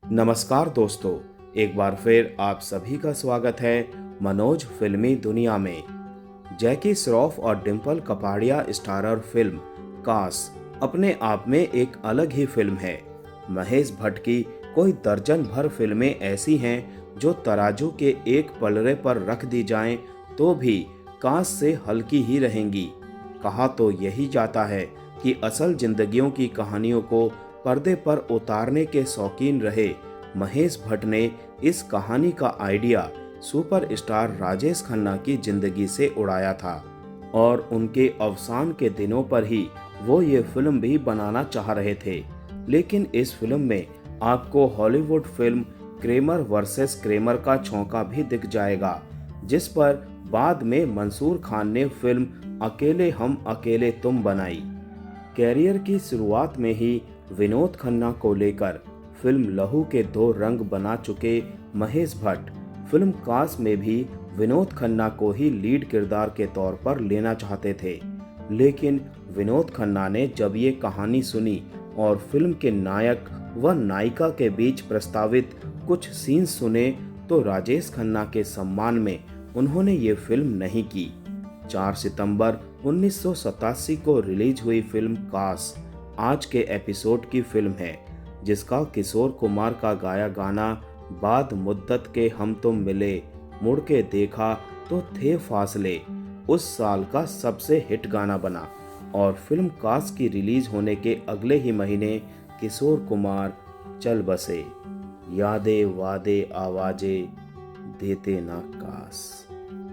नमस्कार दोस्तों, एक बार फिर आप सभी का स्वागत है मनोज फिल्मी दुनिया में। जैकी श्रॉफ और डिम्पल कपाड़िया स्टारर फिल्म कास अपने आप में एक अलग ही फिल्म है। महेश भट्ट की कोई दर्जन भर फिल्में ऐसी हैं जो तराजू के एक पलड़े पर रख दी जाएं तो भी कास से हल्की ही रहेंगी। कहा तो यही जाता है कि असल जिंदगियों की कहानियों को पर्दे पर उतारने के शौकीन रहे महेश भट्ट ने इस कहानी का आइडिया सुपरस्टार राजेश खन्ना की जिंदगी से उड़ाया था और उनके अवसान के दिनों पर ही वो ये फिल्म भी बनाना चाह रहे थे। लेकिन इस फिल्म में आपको Hollywood film Kramer versus Kramer का छौंका भी दिख जाएगा, जिस पर बाद में मंसूर खान ने फिल्म अकेले हम अकेले तुम बनाई। कैरियर की शुरुआत में ही विनोद खन्ना को लेकर फिल्म लहू के दो रंग बना चुके महेश भट्ट फिल्म कास में भी विनोद खन्ना को ही लीड किरदार के तौर पर लेना चाहते थे। लेकिन विनोद खन्ना ने जब ये कहानी सुनी और फिल्म के नायक व नायिका के बीच प्रस्तावित कुछ सीन्स सुने तो राजेश खन्ना के सम्मान में उन्होंने ये फिल्म नहीं की। 4 सितंबर 1987 को रिलीज हुई फिल्म कास आज के एपिसोड की फिल्म है, जिसका किशोर कुमार का गाया गाना बाद मुद्दत के हम तुम मिले मुड़ के देखा तो थे फासले उस साल का सबसे हिट गाना बना और फिल्म कास की रिलीज होने के अगले ही महीने किशोर कुमार चल बसे यादें वादे आवाजें देते ना कास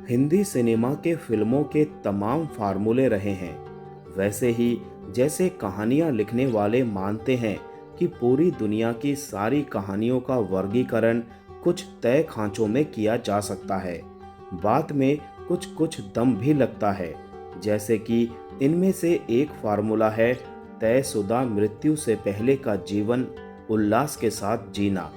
हिंदी सिनेमा के फिल्मों के तमाम फार्मूले रहे हैं। वैसे ही जैसे कहानियां लिखने वाले मानते हैं कि पूरी दुनिया की सारी कहानियों का वर्गीकरण कुछ तय खांचों में किया जा सकता है, बात में कुछ कुछ दम भी लगता है। जैसे कि इनमें से एक फार्मूला है तयशुदा मृत्यु से पहले का जीवन उल्लास के साथ जीना।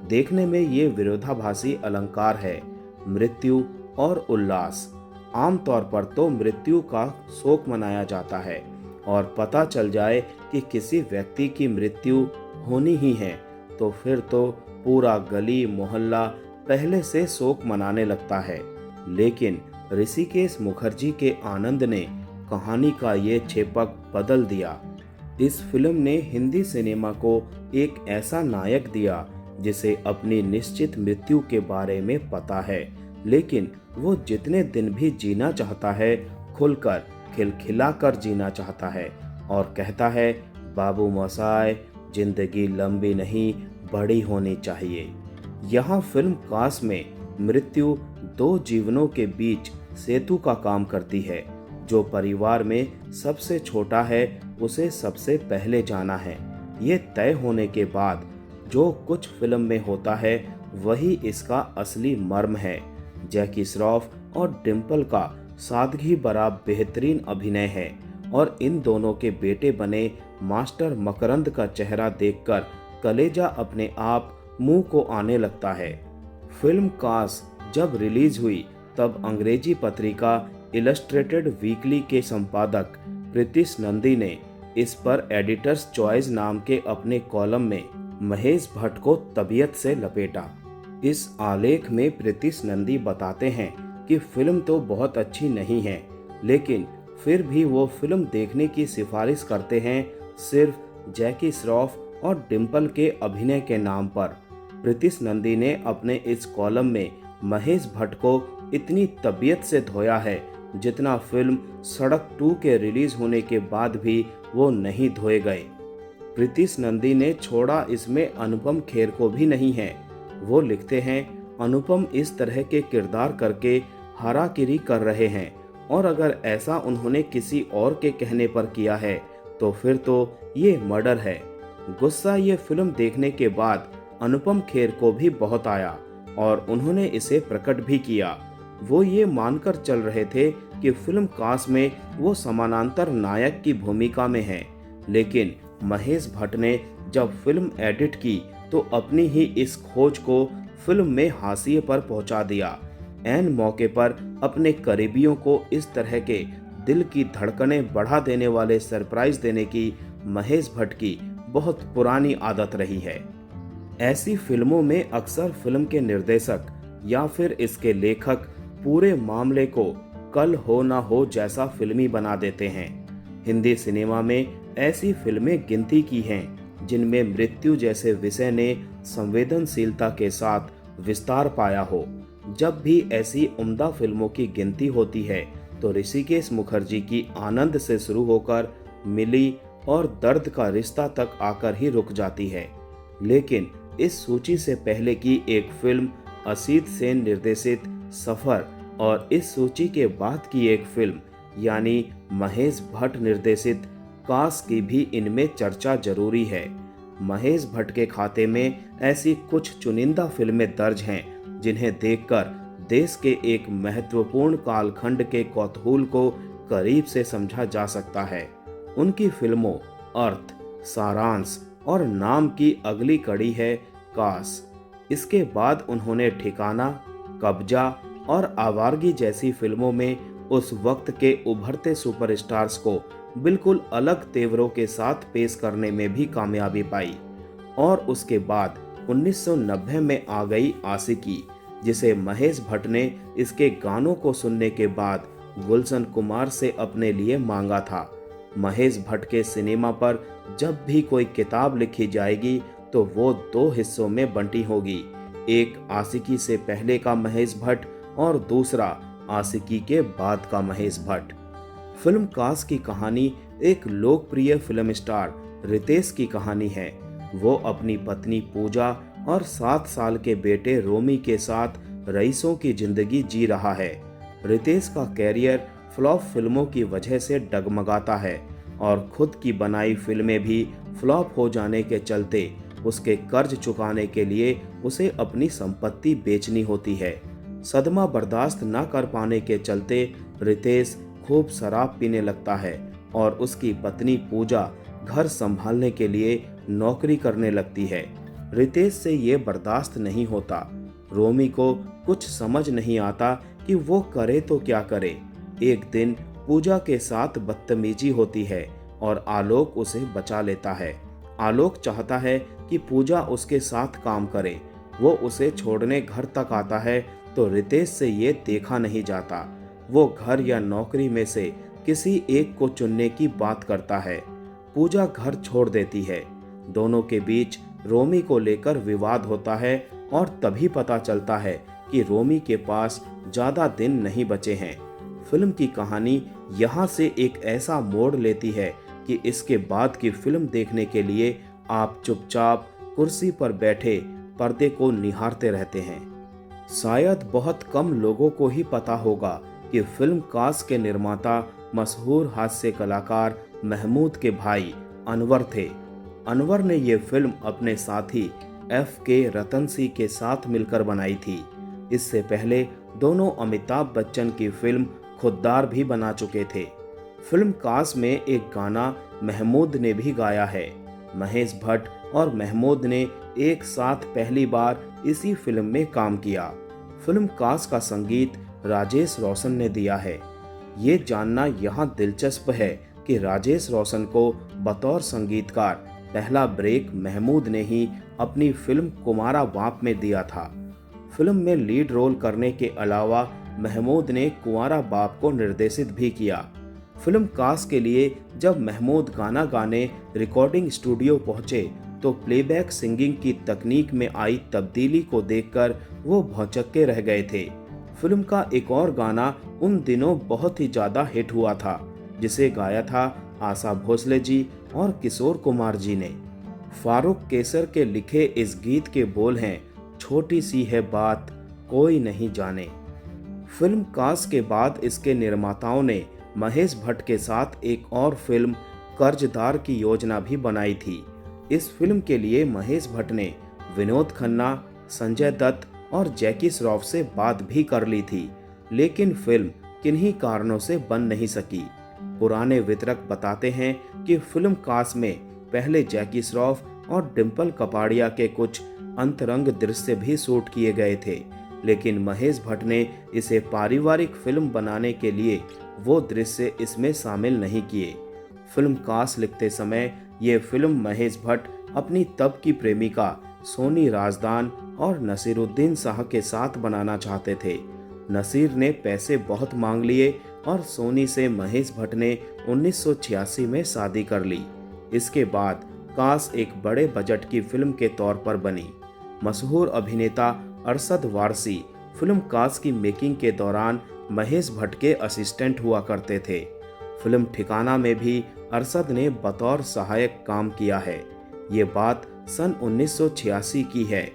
देखने में ये विरोधाभासी अलंकार है, मृत्यु और उल्लास। आमतौर पर तो मृत्यु का शोक मनाया जाता है और पता चल जाए कि किसी व्यक्ति की मृत्यु होनी ही है तो फिर तो पूरा गली मोहल्ला पहले से शोक मनाने लगता है। लेकिन ऋषिकेश मुखर्जी के आनंद ने कहानी का ये छेपक बदल दिया। इस फिल्म ने हिंदी सिनेमा को एक ऐसा नायक दिया जिसे अपनी निश्चित मृत्यु के बारे में पता है, लेकिन वो जितने दिन भी जीना चाहता है खुलकर खिलखिलाकर जीना चाहता है और कहता है बाबू मोसाय जिंदगी लंबी नहीं बड़ी होनी चाहिए। यहाँ फिल्म कास में मृत्यु दो जीवनों के बीच सेतु का काम करती है। जो परिवार में सबसे छोटा है उसे सबसे पहले जाना है। ये तय होने के बाद जो कुछ फिल्म में होता है वही इसका असली मर्म है। जैकी श्रॉफ और डिम्पल का सादगी भरा बेहतरीन अभिनय है और इन दोनों के बेटे बने मास्टर मकरंद का चेहरा देखकर कलेजा अपने आप मुंह को आने लगता है। फिल्म कास जब रिलीज हुई तब अंग्रेजी पत्रिका इलस्ट्रेटेड वीकली के संपादक प्रीतिश नंदी ने इस पर एडिटर्स चॉइस नाम के अपने कॉलम में महेश भट्ट को तबीयत से लपेटा। इस आलेख में प्रीतिश नंदी बताते हैं कि फिल्म तो बहुत अच्छी नहीं है, लेकिन फिर भी वो फिल्म देखने की सिफारिश करते हैं सिर्फ जैकी श्रॉफ और डिम्पल के अभिनय के नाम पर। प्रीतिश नंदी ने अपने इस कॉलम में महेश भट्ट को इतनी तबीयत से धोया है जितना फिल्म सड़क 2 के रिलीज होने के बाद भी वो नहीं धोए गए। प्रीतिश नंदी ने छोड़ा इसमें अनुपम खेर को भी नहीं है। वो लिखते हैं अनुपम इस तरह के किरदार करके हाराकिरी कर रहे हैं और अगर ऐसा उन्होंने किसी और के कहने पर किया है तो फिर तो ये मर्डर है। गुस्सा ये फिल्म देखने के बाद अनुपम खेर को भी बहुत आया और उन्होंने इसे प्रकट भी किया। वो ये मानकर चल रहे थे कि फिल्म कास में वो समानांतर नायक की भूमिका में हैं, लेकिन महेश भट्ट ने जब फिल्म एडिट की तो अपनी ही इस खोज को फिल्म में हाशिए पर पहुंचा दिया। ऐन मौके पर अपने करीबियों को इस तरह के दिल की धड़कनें बढ़ा देने वाले सरप्राइज देने की महेश भट्ट की बहुत पुरानी आदत रही है। ऐसी फिल्मों में अक्सर फिल्म के निर्देशक या फिर इसके लेखक पूरे मामले को कल हो ना हो जैसा फिल्मी बना देते हैं। हिंदी सिनेमा में ऐसी फिल्में गिनती की हैं जिनमें मृत्यु जैसे विषय ने संवेदनशीलता के साथ विस्तार पाया हो। जब भी ऐसी उम्दा फिल्मों की गिनती होती है तो ऋषिकेश मुखर्जी की आनंद से शुरू होकर मिली और दर्द का रिश्ता तक आकर ही रुक जाती है। लेकिन इस सूची से पहले की एक फिल्म असित सेन निर्देशित सफर और इस सूची के बाद की एक फिल्म यानी महेश भट्ट निर्देशित कास की भी इनमें चर्चा जरूरी है। महेश भट्ट के खाते में ऐसी कुछ चुनिंदा फिल्में दर्ज हैं जिन्हें देखकर देश के एक महत्वपूर्ण कालखंड के कौतूहल को करीब से समझा जा सकता है। उनकी फिल्मों अर्थ, सारांश और नाम की अगली कड़ी है कास। इसके बाद उन्होंने ठिकाना, कब्जा और आवारगी जैसी फिल्मों में उस वक्त के उभरते सुपरस्टार्स को बिल्कुल अलग तेवरों के साथ पेश करने में भी कामयाबी पाई। और उसके बाद 1990 में आ गई आशिकी, जिसे महेश भट्ट ने इसके गानों को सुनने के बाद गुलशन कुमार से अपने लिए मांगा था। महेश भट्ट के सिनेमा पर जब भी कोई किताब लिखी जाएगी तो वो दो हिस्सों में बंटी होगी, एक आशिकी से पहले का महेश भट्ट और दूसरा आशिकी के बाद का महेश भट्ट। फिल्म कास की कहानी एक लोकप्रिय फिल्म स्टार रितेश की कहानी है। वो अपनी पत्नी पूजा और 7 साल के बेटे रोमी के साथ रईसों की जिंदगी जी रहा है। रितेश का कैरियर फ्लॉप फिल्मों की वजह से डगमगाता है और खुद की बनाई फिल्में भी फ्लॉप हो जाने के चलते उसके कर्ज चुकाने के लिए उसे अपनी संपत्ति बेचनी होती है। सदमा बर्दाश्त न कर पाने के चलते रितेश खूब शराब पीने लगता है और उसकी पत्नी पूजा घर संभालने के लिए नौकरी करने लगती है। रितेश से ये बर्दाश्त नहीं होता। रोमी को कुछ समझ नहीं आता कि वो करे तो क्या करे। एक दिन पूजा के साथ बदतमीजी होती है और आलोक उसे बचा लेता है। आलोक चाहता है कि पूजा उसके साथ काम करे। वो उसे छोड़ने घर तक आता है तो रितेश से ये देखा नहीं जाता। वो घर या नौकरी में से किसी एक को चुनने की बात करता है। पूजा घर छोड़ देती है। दोनों के बीच रोमी को लेकर विवाद होता है और तभी पता चलता है कि रोमी के पास ज्यादा दिन नहीं बचे हैं। फिल्म की कहानी यहाँ से एक ऐसा मोड़ लेती है कि इसके बाद की फिल्म देखने के लिए आप चुपचाप कुर्सी पर बैठे पर्दे को निहारते रहते हैं। शायद बहुत कम लोगों को ही पता होगा कि फिल्म कास के निर्माता मशहूर हास्य कलाकार महमूद के भाई अनवर थे। अनवर ने ये फिल्म अपने साथी FK रतन सिंह के साथ मिलकर बनाई थी। इससे पहले दोनों अमिताभ बच्चन की फिल्म खुद्दार भी बना चुके थे। फिल्म कास में एक गाना महमूद ने भी गाया है। महेश भट्ट और महमूद ने एक साथ पहली बार इसी फिल्म में काम किया। फिल्म कास का संगीत राजेश रोशन ने दिया है। ये जानना यहाँ दिलचस्प है कि राजेश रोशन को बतौर संगीतकार पहला ब्रेक महमूद ने ही अपनी फिल्म कुमारा बाप में दिया था। फिल्म में लीड रोल करने के अलावा महमूद ने कुंवारा बाप को निर्देशित भी किया। फिल्म कास के लिए जब महमूद गाना गाने रिकॉर्डिंग स्टूडियो पहुंचे तो प्लेबैक सिंगिंग की तकनीक में आई तब्दीली को देखकर वो भौचक्के रह गए थे। फिल्म का एक और गाना उन दिनों बहुत ही ज्यादा हिट हुआ था, जिसे गाया था आशा भोसले जी और किशोर कुमार जी ने। फारूक केसर के लिखे इस गीत के बोल हैं, छोटी सी है बात कोई नहीं जाने। फिल्म कास के बाद इसके निर्माताओं ने महेश भट्ट के साथ एक और फिल्म कर्जदार की योजना भी बनाई थी। इस फिल्म के लिए महेश भट्ट ने विनोद खन्ना, संजय दत्त और जैकी श्रॉफ से बात भी कर ली थी, लेकिन फिल्म किन्हीं कारणों से बन नहीं सकी। पुराने वितरक बताते हैं कि फिल्म कास में पहले जैकी श्रॉफ और डिम्पल कपाड़िया के कुछ अंतरंग दृश्य भी शूट किए गए थे, लेकिन महेश भट्ट ने इसे पारिवारिक फिल्म बनाने के लिए वो दृश्य इसमें शामिल नहीं किए। फिल्म कास लिखते समय ये फिल्म महेश भट्ट अपनी तब की प्रेमिका सोनी राजदान और नसीरुद्दीन शाह के साथ बनाना चाहते थे। नसीर ने पैसे बहुत मांग लिए और सोनी से महेश भट्ट ने 1986 में शादी कर ली। इसके बाद कास एक बड़े बजट की फिल्म के तौर पर बनी। मशहूर अभिनेता अरशद वारसी फिल्म कास की मेकिंग के दौरान महेश भट्ट के असिस्टेंट हुआ करते थे। फिल्म ठिकाना में भी अरशद ने बतौर सहायक काम किया है। ये बात सन 1986 की है।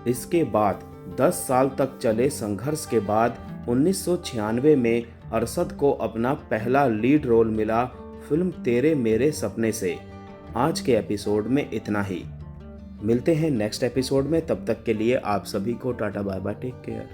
इसके बाद 10 साल तक चले संघर्ष के बाद 1996 में अरशद को अपना पहला लीड रोल मिला फिल्म तेरे मेरे सपने से। आज के एपिसोड में इतना ही। मिलते हैं नेक्स्ट एपिसोड में, तब तक के लिए आप सभी को ta ta bye bye, take care.